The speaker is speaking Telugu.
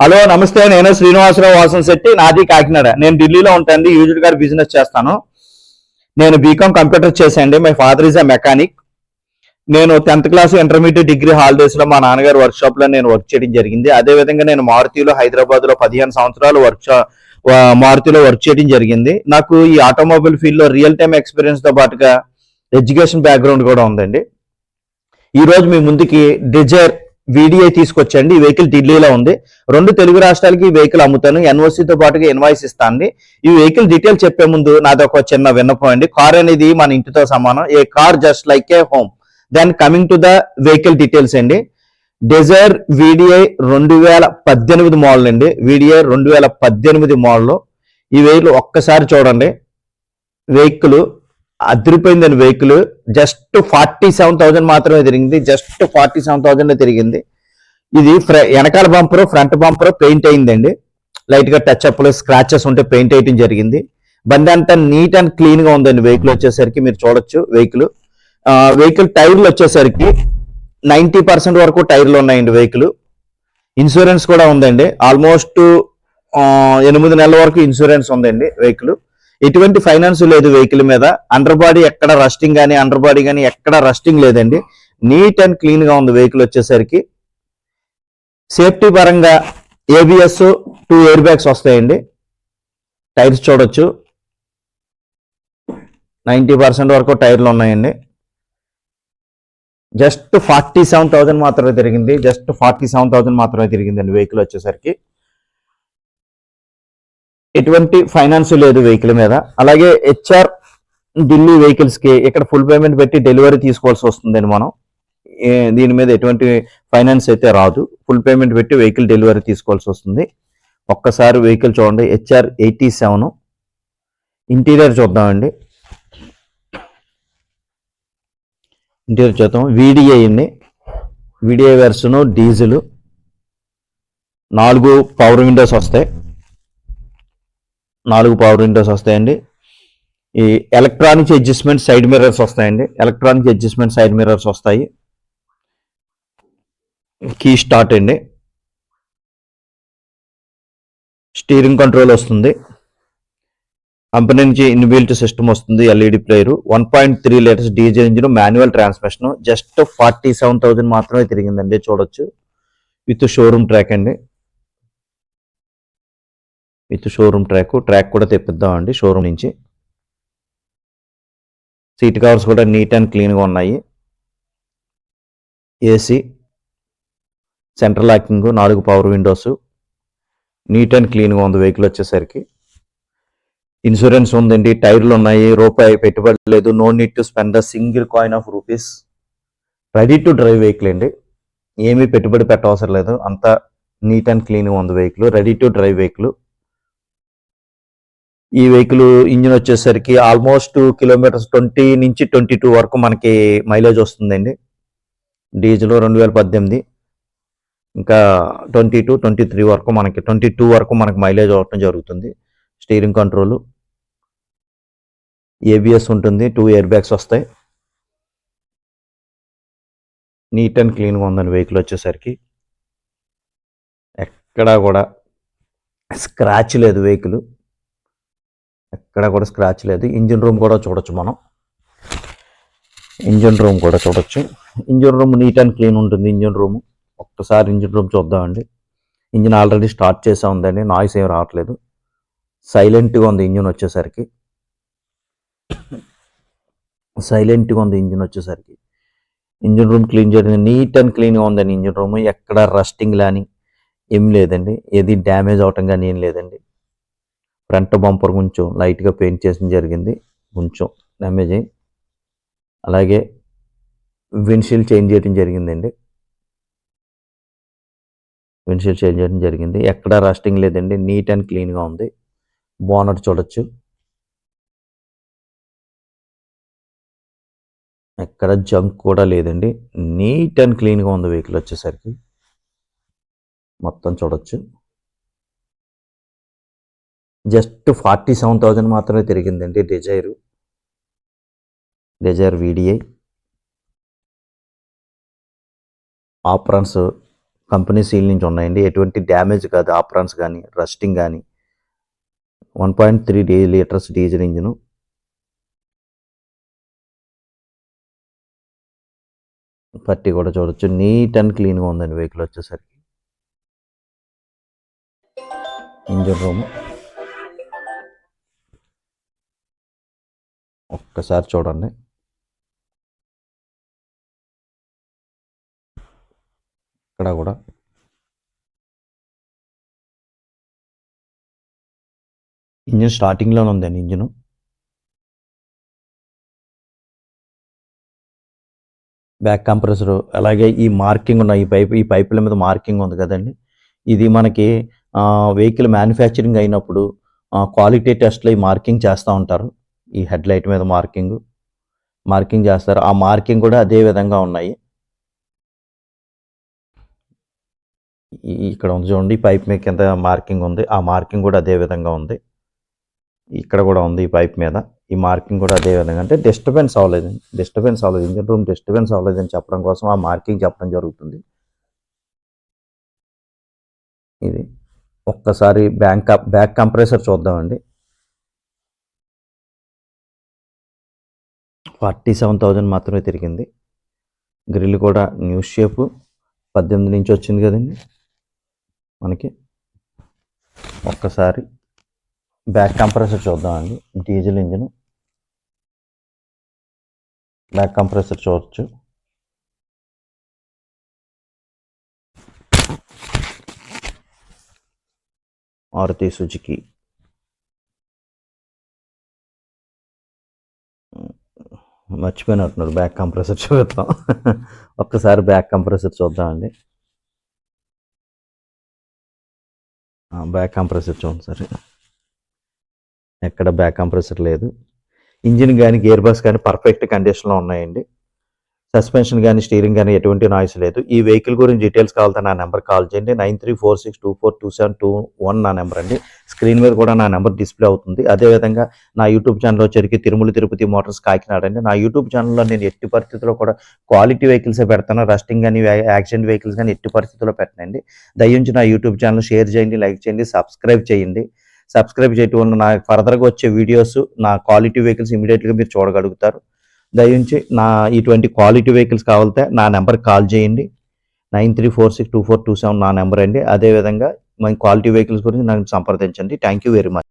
హలో నమస్తే, నేను శ్రీనివాసరావు వాసంశెట్టి, నాది కాకినాడ. నేను ఢిల్లీలో ఉంటాను, యూజ్డ్ కార్ బిజినెస్ చేస్తాను. నేను బీకామ్ కంప్యూటర్ చేశానండి. My father is a mechanic. నేను 10th class intermediate degree holidays లో మా నాన్నగారు వర్క్ షాప్ లో నేను వర్క్ చేయడం జరిగింది. అదే విధంగా నేను మారుతిలో హైదరాబాద్ లో 15 సంవత్సరాలు మారుతిలో వర్క్ చేయడం జరిగింది. నాకు ఈ ఆటోమొబైల్ ఫీల్డ్ లో రియల్ టైమ్ ఎక్స్పీరియన్స్ తో పాటుగా ఎడ్యుకేషన్ బ్యాక్గ్రౌండ్ కూడా ఉందండి. ఈ రోజు మీ ముందుకి డిజైర్ వీడిఐ తీసుకొచ్చండి. ఈ వెహికల్ ఢిల్లీలో ఉంది. 2 తెలుగు రాష్ట్రాలకి ఈ వెహికల్ అమ్ముతాను. ఎన్ఓసితో పాటుగా ఇన్వాయిస్ ఇస్తాను. ఈ వెహికల్ డీటెయిల్ చెప్పే ముందు నాది ఒక చిన్న విన్నపం అండి. కార్ అనేది మన ఇంటితో సమానం. A car just like a home. Then coming to the vehicle details అండి. డిజైర్ వీడిఐ 2018 మోడల్ అండి. VDI 2018 model. ఈ వెహికల్ ఒక్కసారి చూడండి. వెహికల్ అదిరిపోయిందండి. వెహికల్ జస్ట్ 47,000 మాత్రమే తిరిగింది. జస్ట్ 47,000 తిరిగింది. ఇది వెనకాల బంపర్, ఫ్రంట్ బంపర్ పెయింట్ అయిందండి. లైట్ గా టచ్ అప్ స్క్రాచెస్ ఉంటే పెయింట్ వేయడం జరిగింది. బండి అంతా నీట్ అండ్ క్లీన్ గా ఉందండి. వెహికల్ వచ్చేసరికి మీరు చూడొచ్చు. వెహికల్ టైర్లు వచ్చేసరికి 90% వరకు టైర్లు ఉన్నాయండి. వెహికల్ ఇన్సూరెన్స్ కూడా ఉందండి. ఆల్మోస్ట్ 8 నెలల వరకు ఇన్సూరెన్స్ ఉందండి. వెహికల్ ఎటువంటి ఫైనాన్స్ లేదు వెహికల్ మీద. అండర్ బాడీ ఎక్కడ రస్టింగ్ కానీ అండర్ బాడీ కానీ ఎక్కడ రస్టింగ్ లేదండి. నీట్ అండ్ క్లీన్ గా ఉంది వెహికల్ వచ్చేసరికి. సేఫ్టీ పరంగా ఏబిఎస్ 2 ఎయిర్ బ్యాగ్స్ వస్తాయండి. టైర్స్ చూడొచ్చు. 90% వరకు టైర్లు ఉన్నాయండి. జస్ట్ 47,000 మాత్రమే తిరిగింది. జస్ట్ 47,000 మాత్రమే తిరిగిందండి వెహికల్ వచ్చేసరికి. ఎటువంటి ఫైనాన్స్ లేదు వెహికల్ మీద. అలాగే హెచ్ఆర్ ఢిల్లీ వెహికల్స్ కి ఇక్కడ ఫుల్ పేమెంట్ పెట్టి డెలివరీ తీసుకోవాల్సి వస్తుందండి. మనం దీని మీద ఎటువంటి ఫైనాన్స్ అయితే రాదు. ఫుల్ పేమెంట్ పెట్టి వెహికల్ డెలివరీ తీసుకోవాల్సి వస్తుంది. ఒక్కసారి వెహికల్ చూడండి. హెచ్ఆర్ 87. ఇంటీరియర్ చూద్దామండి. ఇంటీరియర్ చూద్దాం. వీడిఐ అండి. VDI version diesel. 4 power Windows వస్తాయి. 4 పవర్ విండోస్ వస్తాయండి. ఈ ఎలక్ట్రానిక్ అడ్జస్ట్మెంట్ సైడ్ మిర్రర్స్ వస్తాయండి. ఎలక్ట్రానిక్ అడ్జస్ట్మెంట్ సైడ్ మిర్రర్స్ వస్తాయి. కీ స్టార్ట్ అండి. స్టీరింగ్ కంట్రోల్ వస్తుంది. కంపెనీ నుంచి ఇన్బిల్ట్ సిస్టమ్ వస్తుంది. LED player. 1.3 litres diesel engine, manual transmission. Just 47,000 మాత్రమే తిరిగిందండి. చూడొచ్చు. విత్ షోరూమ్ ట్రాక్ అండి. విత్ షోరూమ్ ట్రాక్ కూడా తెప్పిద్దామండి షోరూమ్ నుంచి. సీట్ కవర్స్ కూడా నీట్ అండ్ క్లీన్గా ఉన్నాయి. AC, central locking, 4 power windows. Neat and క్లీన్గా ఉంది వెహికల్ వచ్చేసరికి. ఇన్సూరెన్స్ ఉందండి. టైర్లు ఉన్నాయి. రూపాయి పెట్టుబడి లేదు. No need to spend the single coin of rupees. Ready to drive vehicle అండి. ఏమీ పెట్టుబడి పెట్టవసరం లేదు. అంతా నీట్ అండ్ క్లీన్గా ఉంది vehicle. Ready to drive vehicle. ఈ వెహికల్ ఇంజిన్ వచ్చేసరికి ఆల్మోస్ట్ కిలోమీటర్స్ 20 నుంచి 22 వరకు మనకి మైలేజ్ వస్తుందండి. డీజిల్ 2018. ఇంకా 22 వరకు మనకి 22 వరకు మనకి మైలేజ్ అవ్వటం జరుగుతుంది. స్టీరింగ్ కంట్రోల్, ఏబిఎస్ ఉంటుంది. 2 ఎయిర్ బ్యాగ్స్ వస్తాయి. నీట్ అండ్ క్లీన్గా ఉందండి వెహికల్ వచ్చేసరికి. ఎక్కడా కూడా స్క్రాచ్ లేదు వెహికల్. ఎక్కడ కూడా స్క్రాచ్ లేదు. ఇంజిన్ రూమ్ కూడా చూడొచ్చు మనం. Engine room neat and clean ఉంటుంది. ఇంజిన్ రూమ్ ఒక్కసారి ఇంజిన్ రూమ్ చూద్దామండి. ఇంజిన్ ఆల్రెడీ స్టార్ట్ చేసా ఉందండి. నాయిస్ ఏం రావట్లేదు. సైలెంట్గా ఉంది ఇంజిన్ వచ్చేసరికి. ఇంజిన్ రూమ్ క్లీన్ చేయడం నీట్ అండ్ క్లీన్గా ఉందండి. ఇంజిన్ రూమ్ ఎక్కడ రస్టింగ్ కానీ ఏం లేదండి. ఏది డ్యామేజ్ అవటం కానీ ఏం లేదండి. ఫ్రంట్ బంపర్ కొంచెం లైట్గా పెయింట్ చేసిన జరిగింది. కొంచెం డ్యామేజ్ అయ్యి. అలాగే విండ్షీల్డ్ చేంజ్ చేయడం జరిగిందండి. ఎక్కడ రస్టింగ్ లేదండి. నీట్ అండ్ క్లీన్గా ఉంది. బోనట్ చూడొచ్చు. ఎక్కడ జంక్ కూడా లేదండి. నీట్ అండ్ క్లీన్గా ఉంది వెహికల్ వచ్చేసరికి. మొత్తం చూడొచ్చు. జస్ట్ 47,000 మాత్రమే తిరిగిందండి. Dzire VDI. Aprons company seal నుంచి ఉన్నాయండి. ఎటువంటి డ్యామేజ్ కాదు, ఆప్రాన్స్ కానీ రస్టింగ్ కానీ. 1.3 లీటర్స్ డీజిల్ ఇంజిన్. పట్టి కూడా చూడొచ్చు, నీట్ అండ్ క్లీన్గా ఉందండి వెహికల్ వచ్చేసరికి. ఇంజిన్ రూమ్ ఒక్కసారి చూడండి. ఇక్కడ కూడా ఇంజిన్ స్టార్టింగ్లోనే ఉందండి ఇంజిన్. బ్యాక్ కంప్రెసర్, అలాగే ఈ మార్కింగ్ ఉన్న ఈ పైపుల మీద మార్కింగ్ ఉంది కదండి, ఇది మనకి వెహికల్ మ్యానుఫ్యాక్చరింగ్ అయినప్పుడు క్వాలిటీ టెస్ట్లో ఈ మార్కింగ్ చేస్తూ ఉంటారు. ఈ హెడ్ లైట్ మీద మార్కింగ్ చేస్తారు. ఆ మార్కింగ్ కూడా అదే విధంగా ఉన్నాయి. ఇక్కడ ఉంది చూడండి, పైప్ మీద కింద మార్కింగ్ ఉంది, ఆ మార్కింగ్ కూడా అదే విధంగా ఉంది. ఇక్కడ కూడా ఉంది ఈ పైప్ మీద, ఈ మార్కింగ్ కూడా అదే విధంగా. అంటే డిస్టర్బెన్స్ అవ్వలేదు, ఇంజిన్ రూమ్ డిస్టర్బెన్స్ అవ్వలేదని చెప్పడం కోసం ఆ మార్కింగ్ చెప్పడం జరుగుతుంది. ఇది ఒక్కసారి బ్యాక్ కంప్రెసర్ చూద్దామండి. 47,000 మాత్రమే తిరిగింది. గ్రిల్ కూడా న్యూ షేప్ 18 నుంచి వచ్చింది కదండి మనకి. ఒక్కసారి బ్యాక్ కంప్రెసర్ చూద్దామండి. డీజిల్ ఇంజిన్ బ్యాక్ కంప్రెసర్ చూడొచ్చు. మారుతి సుజుకి. మర్చిపోయినట్టున్నారు బ్యాక్ కంప్రెసర్ చూద్దాం. ఒక్కసారి బ్యాక్ కంప్రెసర్ చూద్దామండి. బ్యాక్ కంప్రెసర్ చూడండి సరే, ఎక్కడ బ్యాక్ కంప్రెసర్ లేదు. ఇంజిన్ కానీ గేర్ బాక్స్ కానీ పర్ఫెక్ట్ కండిషన్లో ఉన్నాయండి. సస్పెన్షన్ కానీ స్టీరింగ్ కానీ ఎటువంటి నాయిస్ లేదు. ఈ వెహికల్ గురించి డీటెయిల్స్ కావాలంటే నా నెంబర్ కాల్ చేయండి. 9346242721 నా నెంబర్ అండి. స్క్రీన్ మీద కూడా నా నెంబర్ డిస్ప్లే అవుతుంది. అదేవిధంగా నా యూట్యూబ్ ఛానల్ వచ్చరికి తిరుమల తిరుపతి మోటార్స్ కాకినాడ అండి. నా యూట్యూబ్ ఛానల్లో నేను ఎట్టి పరిస్థితుల్లో కూడా క్వాలిటీ వెహికల్సే పెడతాను. రస్టింగ్ కానీ యాక్సిడెంట్ వెహికల్స్ కానీ ఎట్టి పరిస్థితుల్లో పెట్టనండి. దయించి నా యూట్యూబ్ ఛానల్ షేర్ చేయండి, లైక్ చేయండి, సబ్స్క్రైబ్ చేయండి. సబ్స్క్రైబ్ చేయటం వల్ల నా ఫర్దర్గా వచ్చే వీడియోస్, నా క్వాలిటీ వెహికల్స్ ఇమీడియట్గా మీరు చూడగలుగుతారు. దయించి ఇటువంటి క్వాలిటీ వెహికల్స్ కావాలంటే నా నెంబర్కి కాల్ చేయండి. 93462427 నా నెంబర్ అండి. అదేవిధంగా మన క్వాలిటీ వెహికల్స్ గురించి నన్ను సంప్రదించండి. Thank you very much.